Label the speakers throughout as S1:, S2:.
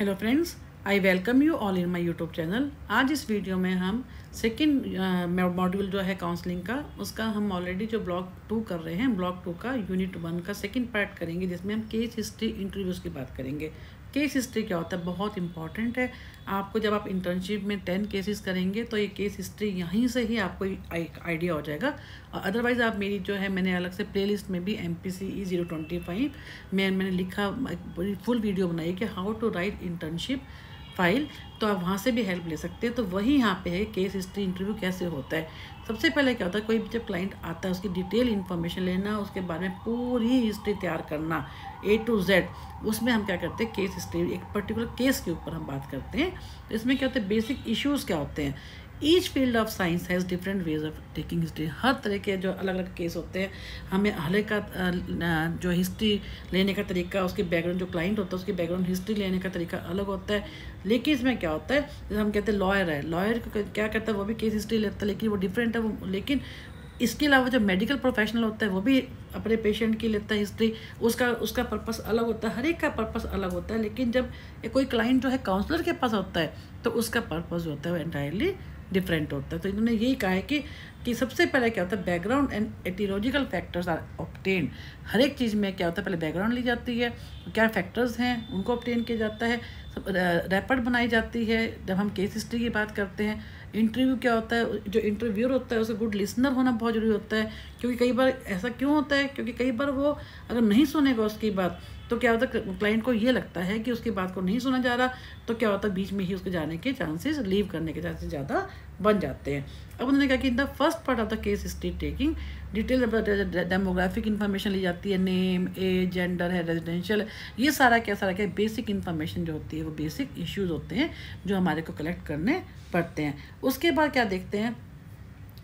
S1: Hello friends, I welcome you all in my YouTube channel. आज इस video में हम सेकंड मॉड्यूल जो है काउंसलिंग का, उसका हम ऑलरेडी जो ब्लॉक 2 कर रहे हैं, ब्लॉक 2 का यूनिट 1 का सेकंड पार्ट करेंगे, जिसमें हम केस हिस्ट्री इंटरव्यूज़ की बात करेंगे। केस हिस्ट्री क्या होता है, बहुत इंपॉर्टेंट है। आपको जब आप इंटर्नशिप में 10 केसेस करेंगे तो ये केस हिस्ट्री यहीं से ही आपको एक आइडिया हो जाएगा। और अदरवाइज़ आप मेरी जो है, मैंने अलग से प्लेलिस्ट में भी MPCE 025 में मैंने लिखा, पूरी फुल वीडियो बनाई है कि how to write internship file, तो आप वहाँ से भी हेल्प ले सकते हैं। तो वही यहाँ पे है केस हिस्ट्री इंटरव्यू कैसे होता है। सबसे पहले क्या होता है, कोई जब क्लाइंट आता है उसकी डिटेल इन्फॉर्मेशन लेना, उसके बारे में पूरी हिस्ट्री तैयार करना A to Z। उसमें हम क्या करते हैं, केस हिस्ट्री, एक पर्टिकुलर केस के ऊपर हम बात करते हैं। तो इसमें क्या होता है, बेसिक इश्यूज़ क्या होते हैं। Each field of science has different ways of taking history. हर तरह के जो अलग अलग केस होते हैं, हमें हर का जो हिस्ट्री लेने का तरीका, उसके बैकग्राउंड, जो क्लाइंट होता है उसकी बैकग्राउंड हिस्ट्री लेने का तरीका अलग होता है। लेकिन इसमें क्या होता है, जैसे हम कहते हैं लॉयर है, लॉयर क्या करता है, वो भी केस हिस्ट्री लेता है, लेकिन वो डिफरेंट है वो। लेकिन इसके अलावा जो मेडिकल प्रोफेशनल होता है वो भी अपने पेशेंट की लेता है हिस्ट्री, उसका पर्पस अलग होता है, हर एक का पर्पस अलग होता है। लेकिन जब कोई क्लाइंट जो है काउंसलर के पास होता है तो उसका पर्पस जो होता है वो एंटायरली डिफरेंट होता है। तो इन्होंने यही कहा है कि सबसे पहले क्या होता है, background and aetiological factors are obtain. हर एक चीज़ में क्या होता है, पहले बैकग्राउंड ली जाती है, क्या फैक्टर्स हैं उनको ऑब्टेन किया जाता है, सब रैपर्ड बनाई जाती है। जब हम केस हिस्ट्री की बात करते हैं, इंटरव्यू क्या होता है, जो इंटरव्यूअर होता है उसे गुड लिसनर होना बहुत ज़रूरी होता है। क्योंकि कई बार ऐसा क्यों होता है, क्योंकि कई बार वो अगर नहीं सुनेगा उसकी बात, तो क्या होता है, क्लाइंट को ये लगता है कि उसकी बात को नहीं सुना जा रहा, तो क्या होता है, बीच में ही उसके जाने के चांसेस, लीव करने के चांसेस ज़्यादा बन जाते हैं। अब उन्होंने कहा कि in the first part of the case history taking detail demographic information ली जाती है, नेम, एज, जेंडर है, रेजिडेंशियल है, ये सारा क्या बेसिक इन्फॉर्मेशन जो होती है, वो बेसिक इश्यूज होते हैं जो हमारे को कलेक्ट करने पड़ते हैं। उसके बाद क्या देखते हैं,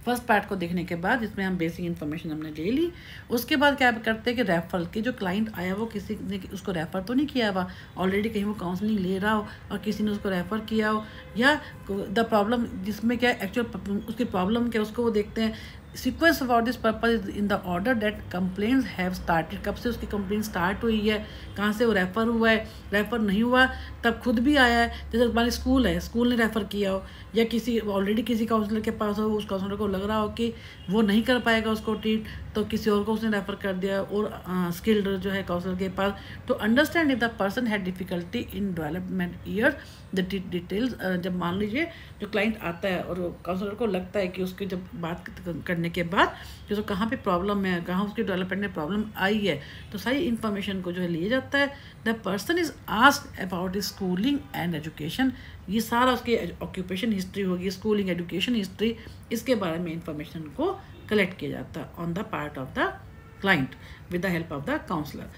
S1: फर्स्ट पार्ट को देखने के बाद इसमें हम बेसिक इन्फॉर्मेशन हमने ले ली। उसके बाद क्या करते हैं कि रेफर की, जो क्लाइंट आया वो किसी ने उसको रेफ़र तो नहीं किया हुआ, ऑलरेडी कहीं वो काउंसलिंग ले रहा हो और किसी ने उसको रेफ़र किया हो, या द प्रॉब्लम जिसमें क्या एक्चुअल उसकी प्रॉब्लम क्या, उसको वो देखते हैं। Sequence for this purpose in the order that complaints have started, कब से उसकी कंप्लेंट स्टार्ट हुई है, कहाँ से वो रेफ़र हुआ है, रेफ़र नहीं हुआ तब खुद भी आया है। जैसे हमारे स्कूल है, स्कूल ने रेफ़र किया हो, या किसी ऑलरेडी किसी काउंसलर के पास हो, उस काउंसलर को लग रहा हो कि वो नहीं कर पाएगा उसको ट्रीट, तो किसी और को उसने रेफ़र कर दिया, और स्किल्ड जो है काउंसलर के पास। तो understand if the person had difficulty in development year the details. जब मान लीजिए जो क्लाइंट आता है और काउंसलर को लगता है कि उसकी जब बात करने के बाद जो तो कहाँ पे प्रॉब्लम है, कहाँ उसकी डेवलपमेंट में प्रॉब्लम आई है, तो सारी इन्फॉर्मेशन को जो है लिया जाता है। The person is asked about is schooling and education, ये सारा उसकी ऑक्यूपेशन हिस्ट्री होगी, स्कूलिंग, एजुकेशन हिस्ट्री, इसके बारे में इंफॉर्मेशन को कलेक्ट किया जाता है on the part of the client with the help of the counsellor.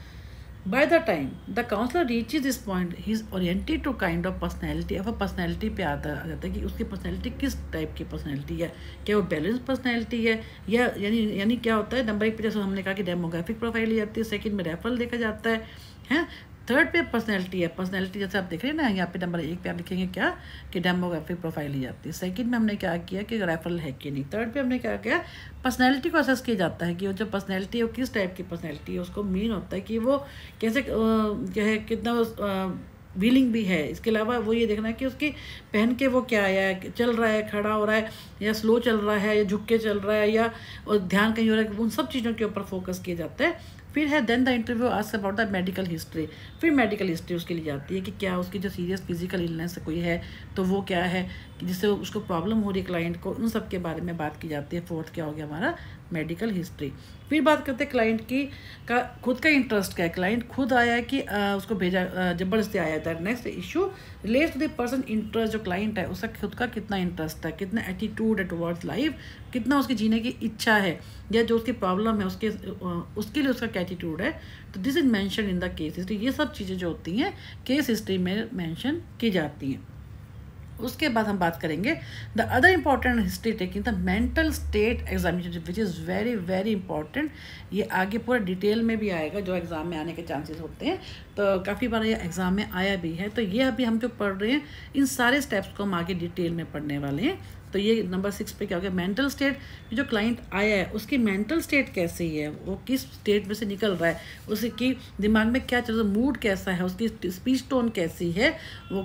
S1: By the time the counselor reaches this point, he is oriented to kind of personality। अब personality पे आता जाता है कि उसकी पर्सनैलिटी किस टाइप की पर्सनैलिटी है, क्या वो बैलेंस पर्सनैलिटी है, या यानी क्या होता है, नंबर 1 पे जैसे हमने कहा कि डेमोग्राफिक प्रोफाइल ली जाती है, सेकंड में रेफरल देखा जाता है। थर्ड पे पर्सनैलिटी है, पर्सनैलिटी जैसे आप देख रहे हैं ना, यहाँ पे नंबर 1 पे आप लिखेंगे क्या कि डेमोग्राफिक प्रोफाइल ली जाती है, सेकंड में हमने क्या किया कि रेफरल है कि नहीं, थर्ड पे हमने क्या किया, पर्सनैलिटी को असेस किया जाता है कि वो जो पर्सनैलिटी है वो किस टाइप की पर्सनैलिटी है। उसको मीन होता है कि वो कैसे क्या है, कितना व्हीलिंग भी है। इसके अलावा वो ये देखना है कि उसकी पहन के वो क्या है, चल रहा है, खड़ा हो रहा है, या स्लो चल रहा है, या झुक के चल रहा है, या ध्यान कहीं हो रहा है, उन सब चीज़ों के ऊपर फोकस किया जाता है। फिर है then the interview ask about the medical history. फिर मेडिकल हिस्ट्री उसके लिए जाती है कि क्या उसकी जो सीरियस फिजिकल इलनेस कोई है तो वो क्या है, जिससे उसको प्रॉब्लम हो रही है क्लाइंट को, उन सब के बारे में बात की जाती है। फोर्थ क्या हो गया हमारा, मेडिकल हिस्ट्री। फिर बात करते हैं क्लाइंट की का खुद का इंटरेस्ट क्या है, क्लाइंट खुद आया है कि उसको भेजा ज़बरदस्ती आया था। Next issue relates to the person interest, जो क्लाइंट है उसका खुद का कितना इंटरेस्ट है, कितना एटीट्यूड है टुवर्ड्स लाइफ, कितना उसकी जीने की इच्छा है, या जो उसकी प्रॉब्लम है उसके लिए उसका क्या एटीट्यूड है। तो this is mention in the case history. ये सब चीज़ें जो होती हैं केस हिस्ट्री में मेंशन की जाती हैं। उसके बाद हम बात करेंगे the other important history taking the mental state examination, which is very very important. ये आगे पूरा डिटेल में भी आएगा, जो एग्ज़ाम में आने के चांसेस होते हैं, तो काफ़ी बार ये एग्ज़ाम में आया भी है। तो ये अभी हम जो पढ़ रहे हैं, इन सारे स्टेप्स को हम आगे डिटेल में पढ़ने वाले हैं। तो ये नंबर 6 पे क्या हो गया, मेंटल स्टेट। जो क्लाइंट आया है उसकी मेंटल स्टेट कैसी है, वो किस स्टेट में से निकल रहा है, उसकी दिमाग में क्या चल रहा है, मूड कैसा है, उसकी स्पीच टोन कैसी है, वो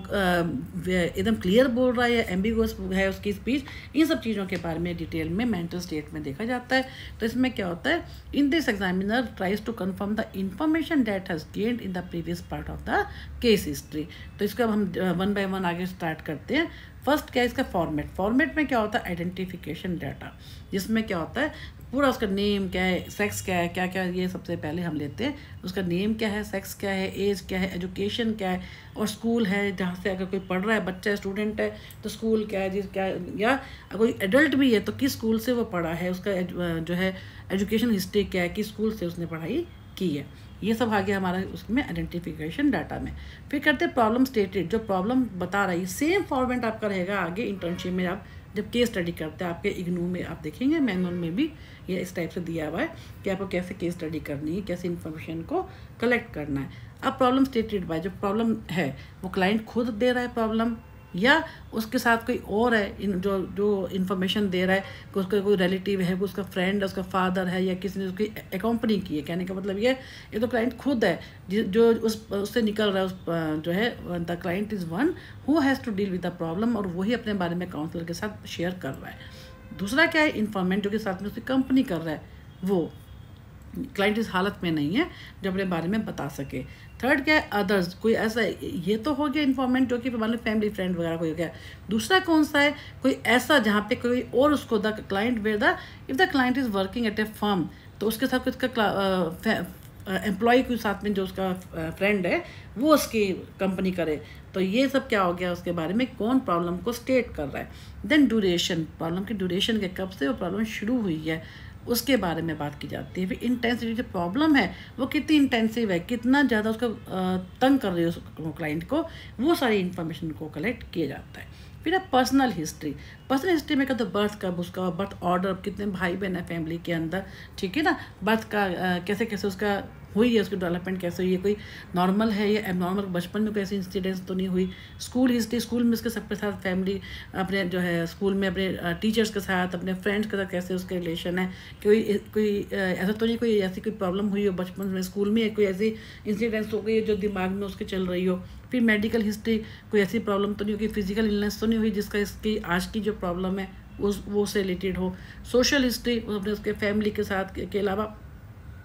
S1: एकदम क्लियर बोल रहा है या एम्बिगुअस है उसकी स्पीच, इन सब चीज़ों के बारे में डिटेल में मेंटल स्टेट में देखा जाता है। तो इसमें क्या होता है, in this examiner tries to confirm the information that has gained in the previous part of the case history. तो इसको अब हम 1 बाय 1 आगे स्टार्ट करते हैं। फर्स्ट क्या है इसका फॉर्मेट में क्या होता है, आइडेंटिफिकेशन डाटा, जिसमें क्या होता है पूरा उसका नेम क्या है, सेक्स क्या है, क्या क्या, ये सबसे पहले हम लेते हैं। उसका नेम क्या है, सेक्स क्या है, एज क्या है, एजुकेशन क्या है, और स्कूल है जहाँ से अगर कोई पढ़ रहा है, बच्चा है, स्टूडेंट है, तो स्कूल क्या है, जिस क्या, या कोई एडल्ट भी है तो किस स्कूल से वो पढ़ा है, उसका जो है एजुकेशन हिस्ट्री क्या है, किस स्कूल से उसने पढ़ाई की है, ये सब आ गया हमारा उसमें आइडेंटिफिकेशन डाटा में। फिर करते हैं प्रॉब्लम स्टेटेड, जो प्रॉब्लम बता रही है सेम फॉर्मेट आपका रहेगा आगे इंटर्नशिप में। आप जब केस स्टडी करते हैं आपके इग्नू में आप देखेंगे मैनुअल में भी ये इस टाइप से दिया हुआ है कि आपको कैसे केस स्टडी करनी है, कैसे इन्फॉर्मेशन को कलेक्ट करना है। अब प्रॉब्लम स्टेटेड बाय, जो प्रॉब्लम है वो क्लाइंट खुद दे रहा है प्रॉब्लम, या उसके साथ कोई और है जो इन्फॉर्मेशन दे रहा है, कि उसका कोई रिलेटिव है, उसका फ्रेंड है, उसका फादर है, या किसी ने उसकी अकॉम्पनी की है। कहने का मतलब ये तो क्लाइंट खुद है जो उससे निकल रहा है, उस जो है the client is one who has to deal with the problem, और वही अपने बारे में काउंसलर के साथ शेयर कर रहा है। दूसरा क्या है, इन्फॉर्मेंट जो कि साथ में उसकी कंपनी कर रहा है, वो क्लाइंट इस हालत में नहीं है जो अपने बारे में बता सके। थर्ड क्या है, अदर्स, कोई ऐसा, ये तो हो गया इन्फॉर्मेंट जो कि मान लो फैमिली फ्रेंड वगैरह कोई हो गया। दूसरा कौन सा है, कोई ऐसा जहाँ पे कोई और उसको the client where the if the client is working at a firm, तो उसके साथ उसका एम्प्लॉय के साथ में जो उसका फ्रेंड है वो उसकी कंपनी करे। तो ये सब क्या हो गया, उसके बारे में कौन प्रॉब्लम को स्टेट कर रहा है। देन ड्यूरेशन, प्रॉब्लम की ड्यूरेशन के कब से वो प्रॉब्लम शुरू हुई है उसके बारे में बात की जाती है। फिर इंटेंसिटी, जो प्रॉब्लम है वो कितनी इंटेंसिव है, कितना ज़्यादा उसका तंग कर रही है उस क्लाइंट को, वो सारी इन्फॉर्मेशन को कलेक्ट किया जाता है। फिर अब पर्सनल हिस्ट्री में क्या, तो बर्थ कब, उसका बर्थ ऑर्डर, कितने भाई बहन है फैमिली के अंदर, ठीक है ना, बर्थ का कैसे कैसे उसका हुई है, उसकी डेवलपमेंट कैसे हुई है, कोई नॉर्मल है या एबनॉर्मल, बचपन में कोई ऐसी इंसिडेंट्स तो नहीं हुई। स्कूल हिस्ट्री, स्कूल में उसके सबके साथ फैमिली, अपने जो है स्कूल में अपने टीचर्स के साथ, अपने फ्रेंड्स के साथ कैसे उसके रिलेशन है, कोई ऐसा तो नहीं कोई ऐसी कोई प्रॉब्लम हुई हो बचपन में, स्कूल में कोई ऐसी इंसिडेंट्स हो गई जो दिमाग में उसके चल रही हो। फिर मेडिकल हिस्ट्री, कोई ऐसी प्रॉब्लम तो नहीं होगी, फिजिकल इलनेस तो नहीं हुई जिसका इसकी आज की जो प्रॉब्लम है वो से रिलेटेड हो। सोशल हिस्ट्री, अपने उसके फैमिली के साथ के अलावा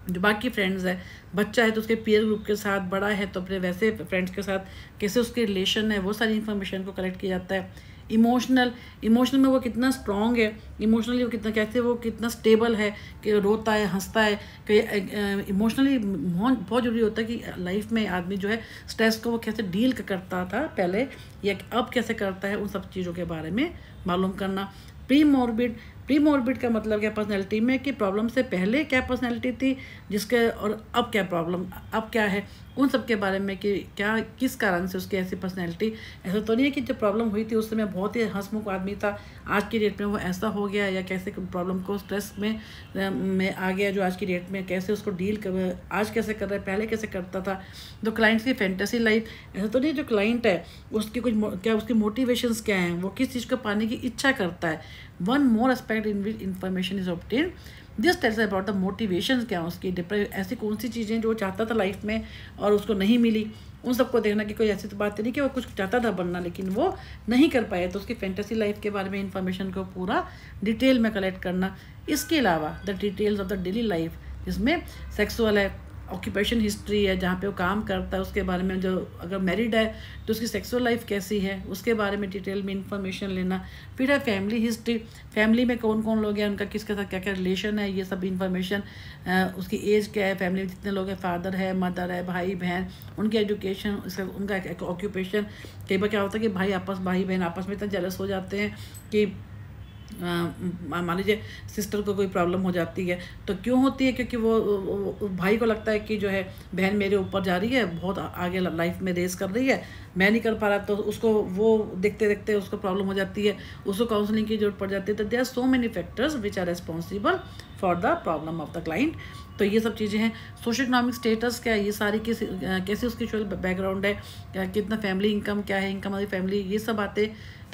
S1: जो बाकी फ्रेंड्स है, बच्चा है तो उसके पीयर ग्रुप के साथ, बड़ा है तो अपने वैसे फ्रेंड्स के साथ कैसे उसके रिलेशन है, वो सारी इन्फॉर्मेशन को कलेक्ट किया जाता है। इमोशनल में वो कितना स्ट्रॉन्ग है, इमोशनली वो कितना, कैसे वो कितना स्टेबल है, कि रोता है, हंसता है, कि इमोशनली बहुत ज़रूरी होता है कि लाइफ में आदमी जो है स्ट्रेस को वो कैसे डील करता था पहले या अब कैसे करता है, उन सब चीज़ों के बारे में मालूम करना। प्री मॉर्बिड का मतलब क्या, पर्सनैलिटी में कि प्रॉब्लम से पहले क्या पर्सनैलिटी थी जिसके, और अब क्या प्रॉब्लम, अब क्या है, उन सब के बारे में कि क्या किस कारण से उसकी ऐसी पर्सनैलिटी। ऐसा तो नहीं है कि जब प्रॉब्लम हुई थी उस समय बहुत ही हंसमुख आदमी था, आज की डेट में वो ऐसा हो गया, या कैसे प्रॉब्लम को स्ट्रेस में आ गया जो आज की डेट में, कैसे उसको डील कर, आज कैसे कर रहा है, पहले कैसे करता था। तो क्लाइंट्स की फैंटेसी लाइफ, ऐसा तो नहीं जो क्लाइंट है उसकी कुछ क्या, उसकी मोटिवेशंस क्या हैं, वो किस चीज़ को पाने की इच्छा करता है। One more aspect in which information is obtain, this tells about the motivations, क्या उसकी ऐसी कौन सी चीज़ें जो चाहता था लाइफ में और उसको नहीं मिली, उन सबको देखना। कि कोई ऐसी तो बात नहीं कि वो कुछ चाहता था बनना लेकिन वो नहीं कर पाया, तो उसकी फैंटेसी लाइफ के बारे में इंफॉर्मेशन को पूरा डिटेल में कलेक्ट करना। इसके अलावा the details of the daily life, जिसमें सेक्सुअल है, ऑक्यूपेशन हिस्ट्री है जहाँ पे वो काम करता है उसके बारे में, जो अगर मैरिड है तो उसकी सेक्सुअल लाइफ कैसी है उसके बारे में डिटेल में इंफॉर्मेशन लेना। फिर है फैमिली हिस्ट्री, फैमिली में कौन कौन लोग हैं, उनका किसके साथ क्या क्या रिलेशन है, ये सब इंफॉर्मेशन। उसकी एज क्या है, फैमिली में जितने लोग हैं, फादर है, मदर है, भाई बहन, उनकी एजुकेशन, उनका ऑक्यूपेशन। कई बार क्या होता है कि भाई बहन आपस में इतना जेलस हो जाते हैं कि मान लीजिए सिस्टर को कोई प्रॉब्लम हो जाती है, तो क्यों होती है, क्योंकि वो भाई को लगता है कि जो है बहन मेरे ऊपर जा रही है, बहुत आगे लाइफ में रेस कर रही है, मैं नहीं कर पा रहा, तो उसको वो देखते देखते उसको प्रॉब्लम हो जाती है, उसको काउंसलिंग की जरूरत पड़ जाती है। तो there are so many factors which are responsible for the problem of the client. तो ये सब चीज़ें हैं। सोशो इकोनॉमिक स्टेटस क्या है, ये सारी कैसी उसकी बैकग्राउंड है, कितना फैमिली इनकम क्या है, इनकम ऑफ द फैमिली, ये सब बातें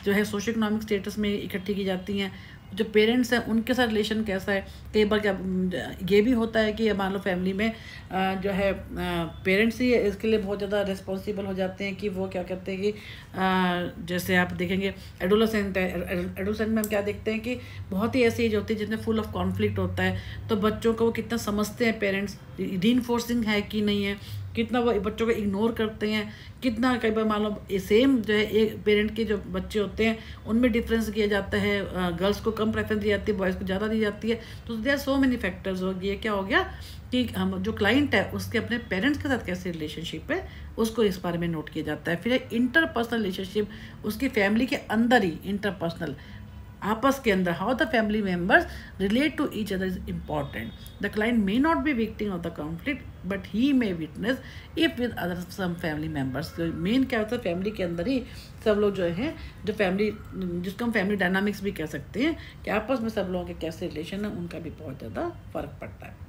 S1: जो है सोशो इकोनॉमिक स्टेटस में इकट्ठी की जाती हैं। जो पेरेंट्स हैं उनके साथ रिलेशन कैसा है, कई बार क्या ये भी होता है कि मान लो फैमिली में जो है पेरेंट्स ही इसके लिए बहुत ज़्यादा रिस्पॉन्सिबल हो जाते हैं कि वो क्या कहते हैं कि जैसे आप देखेंगे एडोलेसेंट है, एडोलेसेंट में हम क्या देखते हैं कि बहुत ही ऐसी एज होती है जिसमें फुल ऑफ कॉन्फ्लिक्ट होता है। तो बच्चों को वो कितना समझते हैं पेरेंट्स, रीइंफोर्सिंग है कि नहीं है, कितना वो बच्चों को इग्नोर करते हैं, कितना कई बार मान लो सेम जो है एक पेरेंट के जो बच्चे होते हैं उनमें डिफरेंस किया जाता है, गर्ल्स को कम प्रेफरेंस दी जाती है, बॉयज़ को ज़्यादा दी जाती है। तो there are so many factors हो गए। क्या हो गया कि हम जो क्लाइंट है उसके अपने पेरेंट्स के साथ कैसे रिलेशनशिप है उसको इस बारे में नोट किया जाता है। फिर इंटरपर्सनल रिलेशनशिप, उसकी फैमिली के अंदर ही इंटरपर्सनल आपस के अंदर how the family members relate to each other is important. The client may not be victim of the conflict but he may witness if with other some family members. तो main क्या होता है family के अंदर ही सब लोग जो हैं, जो फैमिली जिसको हम फैमिली डायनामिक्स भी कह सकते हैं कि आपस में सब लोगों के कैसे रिलेशन है उनका भी बहुत ज़्यादा फर्क पड़ता है।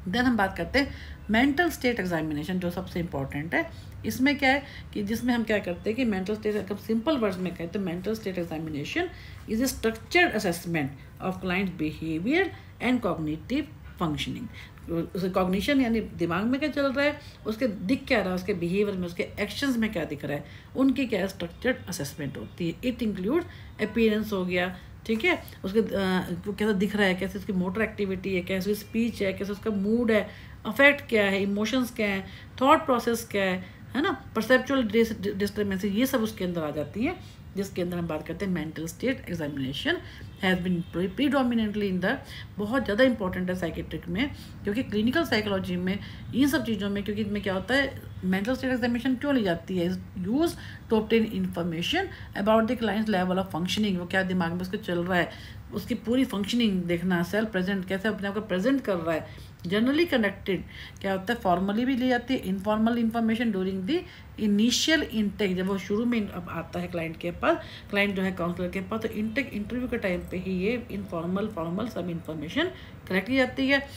S1: देन हम बात करते हैं मेंटल स्टेट एग्जामिनेशन, जो सबसे इम्पॉर्टेंट है। इसमें क्या है कि जिसमें हम क्या करते हैं कि मेंटल स्टेट, अगर सिंपल वर्ड्स में कहें तो mental state examination is a structured assessment of client behaviour and cognitive functioning. उसके कॉग्निशन यानी दिमाग में क्या चल रहा है, उसके दिख क्या रहा है, उसके बिहेवियर में, उसके एक्शंस में क्या दिख रहा है, उनकी क्या स्ट्रक्चर्ड असेसमेंट होती है। इट इंक्लूड अपीयरेंस हो गया, ठीक है, उसके वो कैसा दिख रहा है, कैसे उसकी मोटर एक्टिविटी है, कैसे स्पीच है, कैसे उसका मूड है, अफेक्ट क्या है, इमोशंस क्या है, थॉट प्रोसेस क्या है ना, परसेप्चुअल डिस्टर्बेंस, ये सब उसके अंदर आ जाती है, जिसके अंदर हम बात करते हैं mental state examination has been predominantly in the, बहुत ज़्यादा इंपॉर्टेंट है साइकेट्रिक में, क्योंकि क्लिनिकल साइकोलॉजी में इन सब चीज़ों में, क्योंकि इनमें क्या होता है मेंटल स्टेट एग्जामिनेशन क्यों ली जाती है, use to obtain information about the clients level of functioning, वो क्या दिमाग में उसको चल रहा है, उसकी पूरी फंक्शनिंग देखना, सेल्फ प्रेजेंट कैसे अपने आप को प्रेजेंट कर रहा है। जनरली कनेक्टेड क्या होता है फॉर्मली भी ली जाती है, informal information during the initial intake, जब वो शुरू में अब आता है क्लाइंट के पास, क्लाइंट जो है काउंसलर के पास, तो इंटेक इंटरव्यू के टाइम पे ही ये इनफॉर्मल फॉर्मल सब इंफॉर्मेशन कलेक्ट की जाती है।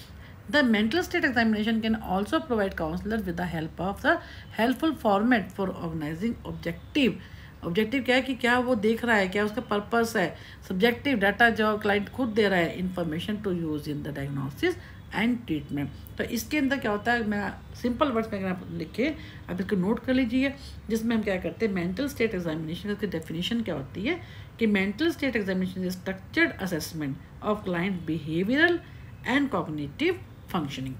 S1: The mental state examination can also provide counselor with the help of the helpful format for organizing objective। Objective क्या है कि क्या वो देख रहा है, क्या उसका पर्पस है, सब्जेक्टिव डाटा जो क्लाइंट खुद दे रहा है, information to use in the diagnosis and treatment. तो इसके अंदर क्या होता है, मैं सिंपल वर्ड्स में अगर आप लिखे, आप इसको नोट कर लीजिए, जिसमें हम क्या करते हैं मेंटल स्टेट एग्जामिनेशन की डेफिनेशन क्या होती है कि mental state examination is structured assessment of client behavioural and cognitive functioning.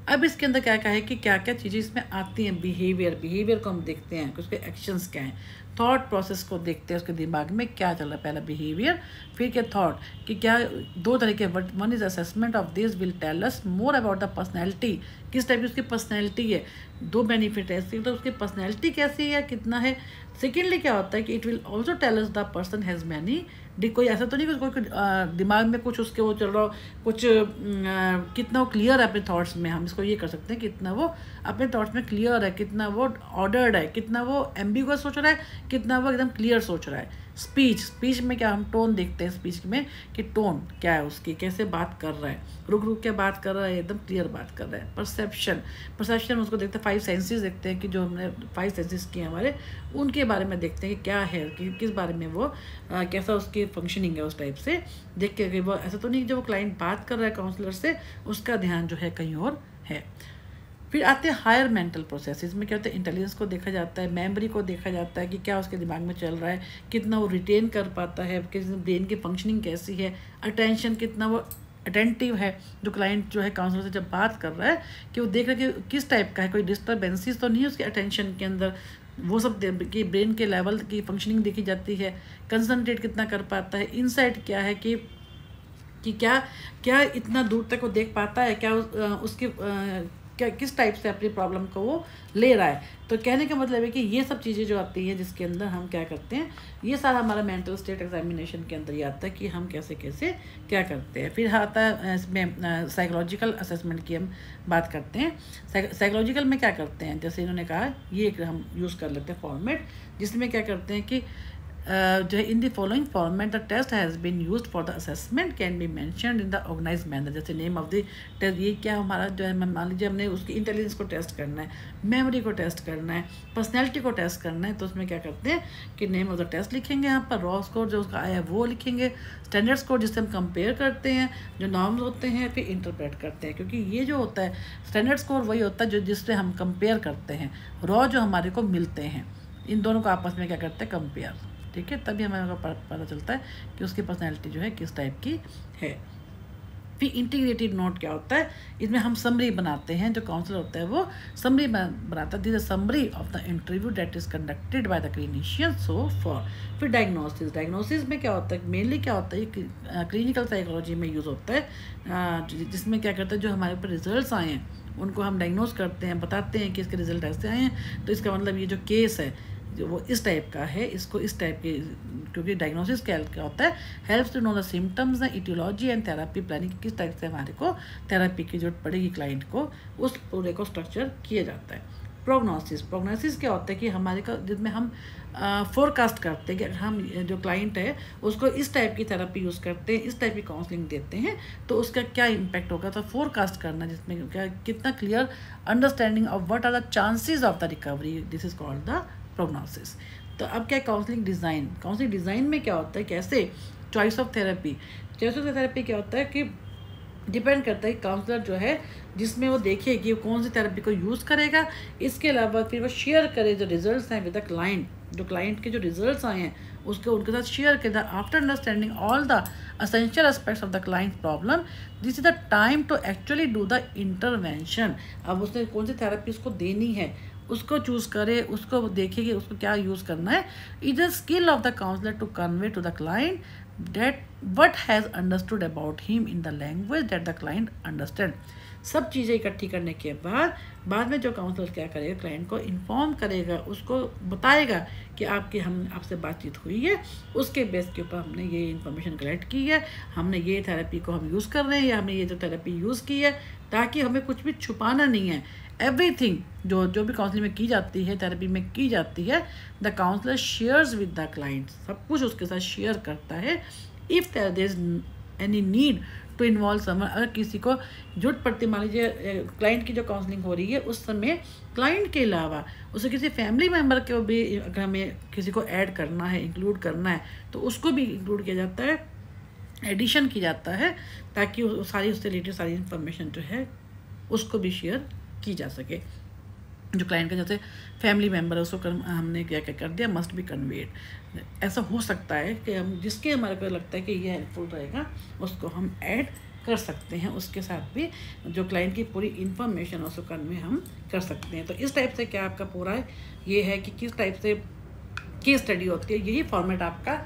S1: अब इसके अंदर क्या क्या है कि क्या क्या चीज़ें इसमें आती हैं, बिहेवियर को हम देखते हैं कि उसके एक्शंस क्या हैं, थॉट प्रोसेस को देखते हैं, उसके दिमाग में क्या चल रहा है, पहला बिहेवियर फिर क्या थॉट, कि क्या दो तरीके, one is assessment of this will tell us more about the personality, किस टाइप की उसकी पर्सनैलिटी है, दो बेनिफिट है, तो उसकी पर्सनैलिटी कैसी है, कितना है। सेकेंडली क्या होता है कि it will also tell us the person has many, कोई ऐसा तो नहीं कि कोई दिमाग में कुछ उसके वो चल रहा हो, कुछ कितना वो क्लियर है अपने थॉट्स में, हम इसको ये कर सकते हैं कितना वो अपने थॉट्स में क्लियर है, कितना वो ऑर्डर्ड है, कितना वो एम्बिगुअस सोच रहा है, कितना वो एकदम क्लियर सोच रहा है। स्पीच में क्या हम टोन देखते हैं स्पीच में कि टोन क्या है उसकी, कैसे बात कर रहा है, रुक के बात कर रहा है, एकदम क्लियर बात कर रहा है। परसेप्शन उसको देखते हैं, 5 सेंसेस देखते हैं कि जो हमने 5 सेंसेस किए हमारे, उनके बारे में देखते हैं कि क्या है, कि किस बारे में वो कैसा उसकी फंक्शनिंग है, उस टाइप से देख के कि वो ऐसा तो नहीं जब वो क्लाइंट बात कर रहा है काउंसलर से उसका ध्यान जो है कहीं और है। फिर आते हैं हायर मेंटल प्रोसेसेस में क्या होता है, इंटेलिजेंस को देखा जाता है, मेमोरी को देखा जाता है कि क्या उसके दिमाग में चल रहा है, कितना वो रिटेन कर पाता है, किस ब्रेन की फंक्शनिंग कैसी है, अटेंशन कितना वो अटेंटिव है, जो क्लाइंट जो है काउंसलर से जब बात कर रहा है कि वो देख रहा है कि किस टाइप का है, कोई डिस्टर्बेंसेस तो नहीं है उसके अटेंशन के अंदर, वो सब कि ब्रेन के लेवल की फंक्शनिंग देखी जाती है, कंसंट्रेट कितना कर पाता है, इनसाइट क्या है कि क्या इतना दूर तक वो देख पाता है, क्या उसकी क्या किस टाइप से अपनी प्रॉब्लम को वो ले रहा है। तो कहने का मतलब है कि ये सब चीज़ें जो आती हैं जिसके अंदर हम क्या करते हैं, ये सारा हमारा मेंटल स्टेट एग्जामिनेशन के अंदर ही आता है कि हम कैसे कैसे क्या करते हैं। फिर आता है इसमें साइकोलॉजिकल असेसमेंट की हम बात करते हैं। साइकोलॉजिकल में क्या करते हैं, जैसे इन्होंने कहा ये एक हम यूज़ कर लेते हैं फॉर्मेट, जिसमें क्या करते हैं कि जो है in the following format the test has been used for the assessment can be mentioned in the organize manner. जैसे नेम ऑफ द टेस्ट, ये क्या हमारा जो है, मान लीजिए हमने उसकी इंटेलिजेंस को टेस्ट करना है, मेमोरी को टेस्ट करना है, पर्सनैलिटी को टेस्ट करना है, तो उसमें क्या करते हैं कि नेम ऑफ द टेस्ट लिखेंगे, यहाँ पर रॉ स्कोर जो उसका आया है वो लिखेंगे, स्टैंडर्ड स्कोर जिससे हम कंपेयर करते हैं, जो नॉर्म्स होते हैं फिर इंटरप्रेट करते हैं, क्योंकि ये जो होता है स्टैंडर्ड स्कोर वही होता है जो जिससे हम कंपेयर करते हैं, रॉ जो हमारे को मिलते हैं, इन दोनों को आपस में क्या करते हैं, कंपेयर, ठीक है, तभी हमें पता चलता है कि उसकी पर्सनैलिटी जो है किस टाइप की है। फिर इंटीग्रेटेड नोट क्या होता है, इसमें हम समरी बनाते हैं, जो काउंसलर होता है वो समरी बनाता है, this is summary of the interview that is conducted by the clinician so for. फिर डायग्नोसिस, डायग्नोसिस में क्या होता है, मेनली क्या होता है, क्लिनिकल साइकोलॉजी में यूज़ होता है, जिसमें क्या करते हैं जो हमारे ऊपर रिजल्ट्स आए हैं उनको हम डायग्नोस करते हैं, बताते हैं कि इसके रिजल्ट ऐसे आए हैं, तो इसका मतलब ये जो केस है जो वो इस टाइप का है, इसको इस टाइप के, क्योंकि डायग्नोसिस क्या होता है, helps to know the symptoms, the etiology and therapy planning, किस टाइप से हमारे को थेरापी की जरूरत पड़ेगी क्लाइंट को, उस पूरे को स्ट्रक्चर किया जाता है। प्रोग्नोसिस, प्रोग्नोसिस क्या होता है कि हमारे का जिसमें हम फोरकास्ट करते हैं कि हम जो क्लाइंट है उसको इस टाइप की थेरापी यूज़ करते हैं, इस टाइप की काउंसलिंग देते हैं तो उसका क्या इम्पैक्ट होगा, तो फोरकास्ट करना, जिसमें क्या कितना clear understanding of what are the chances of the recovery, this is called the prognosis. तो अब क्या काउंसलिंग डिज़ाइन, काउंसलिंग डिज़ाइन में क्या होता है, कैसे choice of therapy, choice of therapy क्या होता है कि डिपेंड करता है काउंसलर जो है जिसमें वो देखे कि वो कौन सी थेरेपी को यूज़ करेगा, इसके अलावा फिर वो शेयर करे जो रिजल्ट्स हैं विद द क्लाइंट, जो क्लाइंट के जो रिजल्ट्स आए हैं उसके उनके साथ शेयर करें। After understanding all the essential aspects of the client problem, this is the time to actually do the intervention. अब उसने कौन सी थेरेपी उसको देनी है उसको चूज़ करे, उसको देखे कि उसको क्या यूज़ करना है। It is skill of the counsellor to convey to the client that what has understood about him in the language that the client understand। सब चीज़ें इकट्ठी करने के बाद में जो काउंसलर क्या करेगा, क्लाइंट को इन्फॉर्म करेगा, उसको बताएगा कि आपसे बातचीत हुई है, उसके बेस के ऊपर हमने ये इन्फॉर्मेशन कलेक्ट की है, हमने ये थेरेपी को हम यूज़ कर रहे हैं या हमने ये जो थेरेपी यूज़ की है, ताकि हमें कुछ भी छुपाना नहीं है। एवरीथिंग जो भी काउंसलिंग में की जाती है, थेरेपी में की जाती है, the counsellor shares with the client, सब कुछ उसके साथ शेयर करता है। If there is any need to involve someone, अगर किसी को जरूरत पड़ती, मान लीजिए क्लाइंट की जो काउंसलिंग हो रही है उस समय क्लाइंट के अलावा उसे किसी फैमिली मेम्बर को भी अगर हमें किसी को ऐड करना है, इंक्लूड करना है, तो उसको भी इंक्लूड किया जाता है, एडिशन किया जाता है, ताकि सारी उससे रिलेटेड सारी इन्फॉर्मेशन जो है उसको भी शेयर की जा सके। जो क्लाइंट का जैसे फैमिली मेम्बर है उसको हमने क्या क्या कर दिया, मस्ट बी कन्वेड। ऐसा हो सकता है कि हम जिसके हमारे को लगता है कि ये हेल्पफुल रहेगा उसको हम ऐड कर सकते हैं, उसके साथ भी जो क्लाइंट की पूरी इन्फॉर्मेशन उसको कन्वे हम कर सकते हैं। तो इस टाइप से क्या आपका पूरा ये है कि किस टाइप से केस स्टडी होती है, यही फॉर्मेट आपका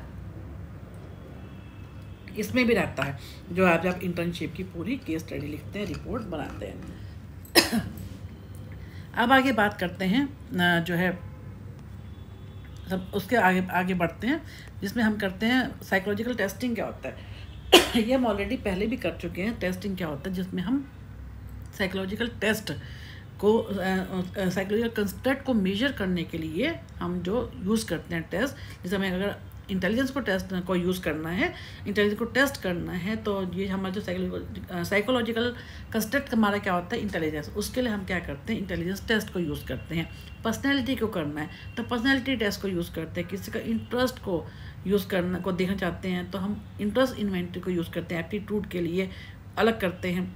S1: इसमें भी रहता है, जो आप इंटर्नशिप की पूरी केस स्टडी लिखते हैं, रिपोर्ट बनाते हैं। अब आगे बात करते हैं जो है सब उसके आगे बढ़ते हैं, जिसमें हम करते हैं साइकोलॉजिकल टेस्टिंग क्या होता है। ये हम ऑलरेडी पहले भी कर चुके हैं। टेस्टिंग क्या होता है, जिसमें हम साइकोलॉजिकल टेस्ट को साइकोलॉजिकल कंस्ट्रक्ट को मेजर करने के लिए हम जो यूज़ करते हैं टेस्ट, जैसे हमें अगर इंटेलिजेंस को टेस्ट को यूज़ करना है, इंटेलिजेंस को टेस्ट करना है, तो ये हमारा जो साइकोलॉजिकल कंस्ट्रक्ट हमारा क्या होता है, इंटेलिजेंस, उसके लिए हम क्या करते हैं, इंटेलिजेंस टेस्ट को यूज़ करते हैं। पर्सनैलिटी को करना है तो पर्सनैलिटी टेस्ट को यूज़ करते हैं। किसी का इंटरेस्ट को यूज़ करना को देखना चाहते हैं तो हम इंटरेस्ट इन्वेंटरी को यूज़ करते हैं, एप्टीट्यूड के लिए अलग करते हैं।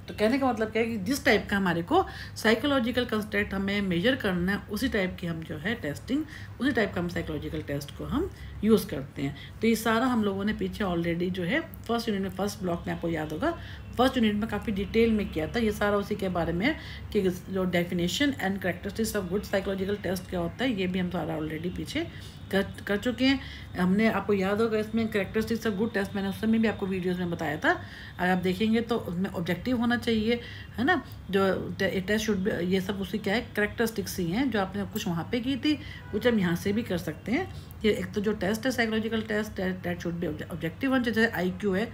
S1: तो कहने का मतलब क्या है कि जिस टाइप का हमारे को साइकोलॉजिकल कंस्ट्रक्ट हमें मेजर करना है, उसी टाइप की हम जो है टेस्टिंग, उसी टाइप का हम साइकोलॉजिकल टेस्ट को हम यूज़ करते हैं। तो ये सारा हम लोगों ने पीछे ऑलरेडी जो है फर्स्ट यूनिट में, फर्स्ट ब्लॉक में आपको याद होगा, फर्स्ट यूनिट में काफ़ी डिटेल में किया था। ये सारा उसी के बारे में कि जो definition and characteristics of good psychological test क्या होता है, ये भी हम सारा ऑलरेडी पीछे कर चुके हैं। हमने आपको याद होगा इसमें कैरेक्टरिस्टिक्स ऑफ गुड टेस्ट मैंने उस समय भी आपको वीडियोस में बताया था। अगर आप देखेंगे तो उसमें ऑब्जेक्टिव होना चाहिए, है ना, जो टेस्ट शुड भी, ये सब उसकी क्या है, कैरेक्टरिस्टिक्स ही हैं जो आपने कुछ वहाँ पे की थी, कुछ हम यहाँ से भी कर सकते हैं। ये एक तो जो टेस्ट है psychological test, that should be objective one. जैसे IQ है,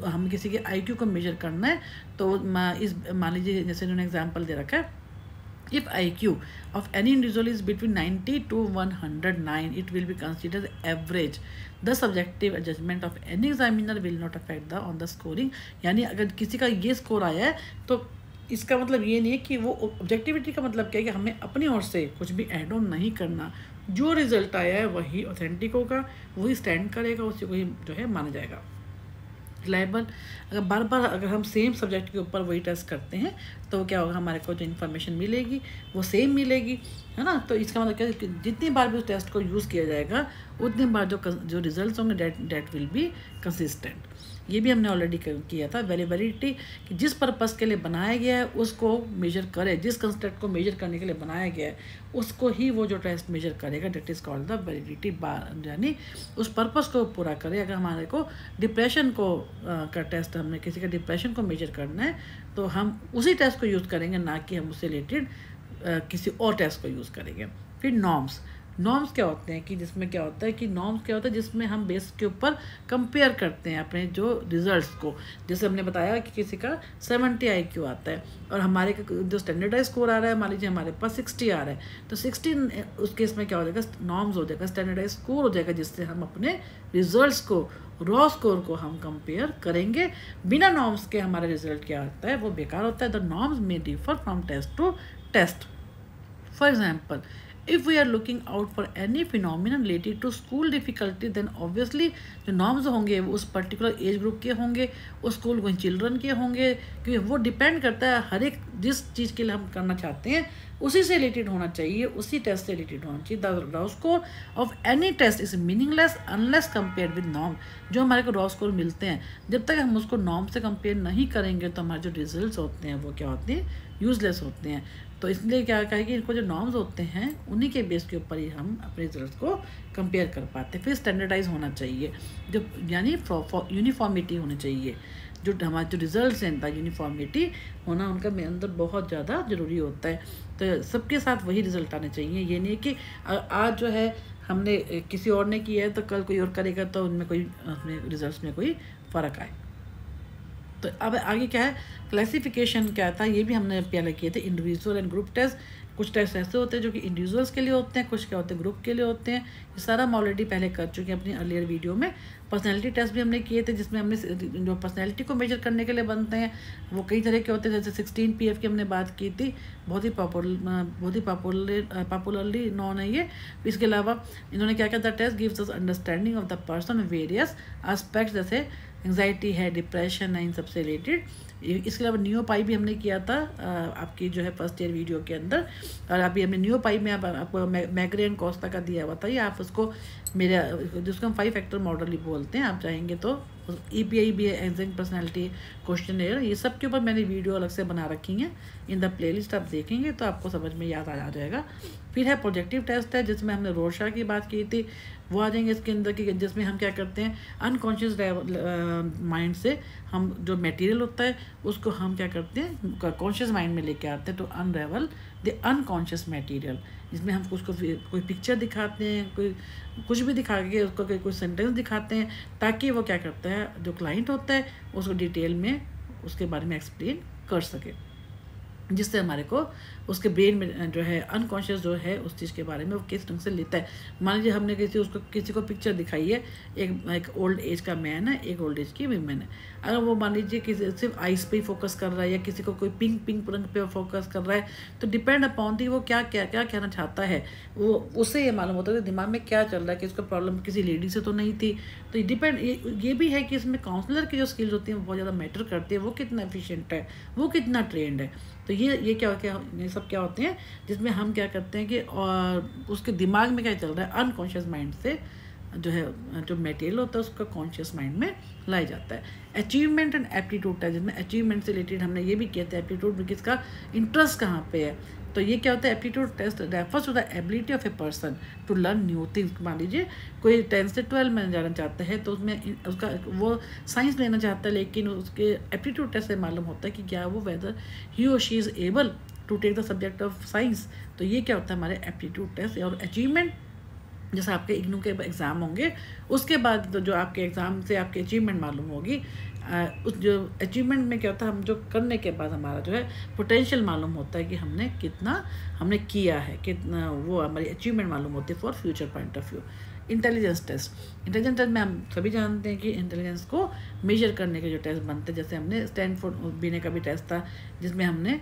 S1: हम किसी के IQ को मेजर करना है तो इस मान लीजिए जैसे उन्होंने एग्जाम्पल दे रखा है If IQ of any individual is between 90 to 109, it will be considered average. The subjective judgment of any examiner will not affect on the scoring. यानी अगर किसी का ये स्कोर आया है तो इसका मतलब ये नहीं है कि वो ऑब्जेक्टिविटी का मतलब क्या है कि हमें अपनी ओर से कुछ भी ऐड ऑन नहीं करना। जो रिजल्ट आया है वही ऑथेंटिक होगा, वही स्टैंड करेगा, उसी को ही जो है माना जाएगा। रिलायबल, अगर बार बार अगर हम सेम सब्जेक्ट के ऊपर वही टेस्ट करते हैं तो क्या होगा, हमारे को जो इन्फॉर्मेशन मिलेगी वो सेम मिलेगी, है ना। तो इसका मतलब क्या है कि जितनी बार भी उस टेस्ट को यूज़ किया जाएगा उतनी बार जो रिजल्ट्स होंगे डेट विल बी कंसिस्टेंट। ये भी हमने ऑलरेडी किया था। वेरिएबिलिटी कि जिस पर्पस के लिए बनाया गया है उसको मेजर करे, जिस कंस्ट्रक्ट को मेजर करने के लिए बनाया गया है उसको ही वो जो टेस्ट मेजर करेगा, that is called the validity bar, यानी उस पर्पस को पूरा करे। अगर हमारे को डिप्रेशन को का टेस्ट, हमने किसी का डिप्रेशन को मेजर करना है तो हम उसी टेस्ट को यूज़ करेंगे, ना कि हम उससे रिलेटेड किसी और टेस्ट को यूज़ करेंगे। फिर नॉर्म्स क्या होते हैं कि जिसमें क्या होता है कि नॉर्म्स क्या होता है जिसमें हम बेस के ऊपर कंपेयर करते हैं अपने जो रिजल्ट्स को। जैसे हमने बताया कि किसी का 70 IQ आता है और हमारे जो स्टैंडर्डाइज स्कोर आ रहा है, मान लीजिए हमारे पास 60 आ रहा है, तो 60 उस केस में क्या हो जाएगा, नॉर्म्स हो जाएगा, स्टैंडर्डाइज स्कोर हो जाएगा, जिससे हम अपने रिजल्ट्स को, रॉ स्कोर को हम कंपेयर करेंगे। बिना नॉर्म्स के हमारा रिजल्ट क्या आता है वो बेकार होता है। द नॉर्म्स में differ from test to test. For example, if we are looking out for any phenomenon related to school difficulty, then obviously जो नॉर्म्स होंगे वो उस पर्टिकुलर एज ग्रुप के होंगे, उस स्कूल गोइंग चिल्ड्रन के होंगे, क्योंकि वो डिपेंड करता है हर एक जिस चीज़ के लिए हम करना चाहते हैं उसी से रिलेटेड होना चाहिए, उसी टेस्ट से रिलेटेड होना चाहिए। The raw score of any test is meaningless unless compare with norm. जो हमारे को रॉ स्कोर मिलते हैं, जब तक हम उसको नॉर्म से कंपेयर नहीं करेंगे तो हमारे जो रिजल्ट्स होते हैं वो क्या होते हैं, यूजलेस होते हैं। तो इसलिए क्या कहे कि इनको जो नॉर्म्स होते हैं उन्हीं के बेस के ऊपर ही हम अपने रिजल्ट्स को कंपेयर कर पाते हैं। फिर स्टैंडर्डाइज होना चाहिए, जो यानी यूनिफॉर्मिटी होनी चाहिए। जो हमारे जो रिजल्ट्स हैं, यूनिफॉर्मिटी होना उनका मेरे अंदर बहुत ज़्यादा ज़रूरी होता है। तो सबके साथ वही रिजल्ट आने चाहिए। ये नहीं कि आज जो है हमने किसी और ने किया है तो कल कोई और करेगा तो उनमें कोई अपने रिजल्ट्स में कोई फ़र्क आए। तो अब आगे क्या है, क्लासिफिकेशन क्या था, ये भी हमने पहले किए थे। इंडिविजुअल एंड ग्रुप टेस्ट, कुछ टेस्ट ऐसे होते हैं जो कि इंडिविजुअल्स के लिए होते हैं, कुछ क्या होते हैं ग्रुप के लिए होते हैं। ये सारा हम ऑलरेडी पहले कर चुके हैं अपनी अर्लियर वीडियो में। पर्सनैलिटी टेस्ट भी हमने किए थे, जिसमें हमने जो पर्सनैलिटी को मेजर करने के लिए बनते हैं वो कई तरह के होते हैं। जैसे 16 PF की हमने बात की थी, बहुत ही पॉपुलरली नॉन है ये। इसके अलावा इन्होंने क्या किया, the test gives us understanding of the person various aspects, जैसे एंग्जाइटी है, डिप्रेशन है, इन सबसे रिलेटेड। इसके अलावा न्यूओपाई भी हमने किया था आपकी जो है फर्स्ट ईयर वीडियो के अंदर। और अभी हमने न्यूओपाई में आपको मैग्रे एंड कोस्टा का दिया हुआ था, ये आप उसको मेरा जिसको हम 5 फैक्टर मॉडल ही बोलते हैं, आप चाहेंगे तो EPI भी है, एंजाइटी पर्सनैलिटी क्वेश्चनेयर, ये सब के ऊपर मैंने वीडियो अलग से बना रखी हैं। इन द प्लेलिस्ट आप देखेंगे तो आपको समझ में याद आ जाएगा। फिर है प्रोजेक्टिव टेस्ट है, जिसमें हमने रोरशा की बात की थी, वो आ जाएंगे इसके अंदर की, जिसमें हम क्या करते हैं, अनकॉन्शियस माइंड से हम जो मटेरियल होता है उसको हम क्या करते हैं, कॉन्शियस माइंड में लेके आते हैं, to unravel the unconscious material. इसमें हम उसको कोई पिक्चर दिखाते हैं, कोई कुछ भी दिखा के उसको कोई सेंटेंस दिखाते हैं, ताकि वो क्या करता है, जो क्लाइंट होता है उसको डिटेल में उसके बारे में एक्सप्लेन कर सके, जिससे हमारे को उसके ब्रेन में जो है अनकॉन्शियस जो है उस चीज़ के बारे में वो किस ढंग से लेता है। मान लीजिए हमने किसी को पिक्चर दिखाई है, एक ओल्ड एज का मैन है, एक ओल्ड एज की वीमेन है। अगर वो मान लीजिए किसी सिर्फ आइस पे ही फोकस कर रहा है या किसी को कोई पिंक रंग पे फोकस कर रहा है, तो डिपेंड अपॉन दी वो क्या कहना चाहता है, वो उससे ये मालूम होता है कि दिमाग में क्या चल रहा है, कि इसको प्रॉब्लम किसी लेडी से तो नहीं थी। तो ये डिपेंड ये भी है कि इसमें काउंसलर की जो स्किल्स होती हैं वो बहुत ज़्यादा मैटर करती है, वो कितना एफिशिएंट है, वो कितना ट्रेंड है। तो ये क्या सब क्या होते हैं, जिसमें हम क्या करते हैं कि और उसके दिमाग में क्या चल रहा है, अनकॉन्शियस माइंड से जो है जो मटेरियल होता है उसका कॉन्शियस माइंड में लाया जाता है। अचीवमेंट एंड एप्टीट्यूड है, जिसमें अचीवमेंट से रिलेटेड हमने ये भी किया था, एप्टीट्यूड में किसका इंटरेस्ट कहाँ पे है। तो ये क्या होता है, aptitude test refers to the ability of a person to learn new things. मान लीजिए कोई 10 से 12 में जाना चाहता है तो उसमें उसका वो साइंस लेना चाहता है, लेकिन उसके एप्टीट्यूड टेस्ट से मालूम होता है कि क्या वो वेदर ही और she is able to take the subject of science. तो ये क्या होता है हमारे एप्टीट्यूड टेस्ट। और अचीवमेंट जैसे आपके इग्नू के एग्ज़ाम होंगे, उसके बाद जो आपके एग्ज़ाम से आपकी अचीवमेंट मालूम होगी उस जो अचीवमेंट में क्या होता है, हम जो करने के बाद हमारा जो है पोटेंशियल मालूम होता है कि हमने कितना हमने किया है, कितना वो हमारी अचीवमेंट मालूम होती है for future point of view. Intelligence test में हम सभी जानते हैं कि इंटेलिजेंस को मेजर करने के जो टेस्ट बनते हैं, जैसे हमने स्टैनफोर्ड बीने का भी टेस्ट था जिसमें हमने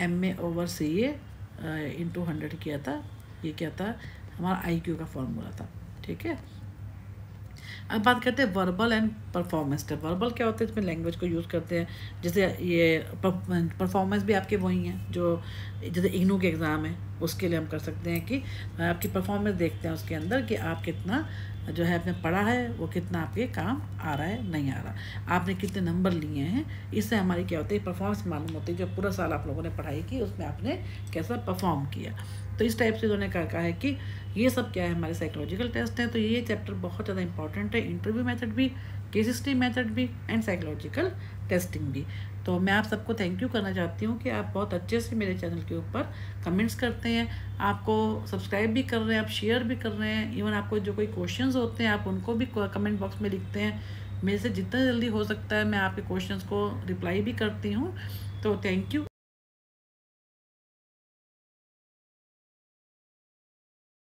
S1: MA/CA × 100 किया था। ये क्या था, हमारा IQ का फॉर्मूला था। ठीक है, अब बात करते हैं verbal and performance test. Verbal क्या होता है, इसमें लैंग्वेज को यूज़ करते हैं, जैसे ये परफॉर्मेंस भी आपके वही हैं जो जैसे इग्नू के एग्ज़ाम है, उसके लिए हम कर सकते हैं कि आपकी परफॉर्मेंस देखते हैं उसके अंदर कि आप कितना जो है आपने पढ़ा है, वो कितना आपके काम आ रहा है नहीं आ रहा, आपने कितने नंबर लिए हैं। इससे हमारी क्या होती है, परफॉर्मेंस मालूम होती है। जो पूरा साल आप लोगों ने पढ़ाई की उसमें आपने कैसा परफॉर्म किया। तो इस टाइप से उन्होंने कहा है कि ये सब क्या है, हमारे साइकोलॉजिकल टेस्ट हैं। तो ये चैप्टर बहुत ज़्यादा इंपॉर्टेंट है, इंटरव्यू मेथड भी, केस स्टडी मेथड भी एंड साइकोलॉजिकल टेस्टिंग भी। तो मैं आप सबको थैंक यू करना चाहती हूँ कि आप बहुत अच्छे से मेरे चैनल के ऊपर कमेंट्स करते हैं, आपको सब्सक्राइब भी कर रहे हैं, आप शेयर भी कर रहे हैं, इवन आपको जो कोई क्वेश्चंस होते हैं आप उनको भी कमेंट बॉक्स में लिखते हैं। मेरे से जितना जल्दी हो सकता है मैं आपके क्वेश्चंस को रिप्लाई भी करती हूँ। तो थैंक यू।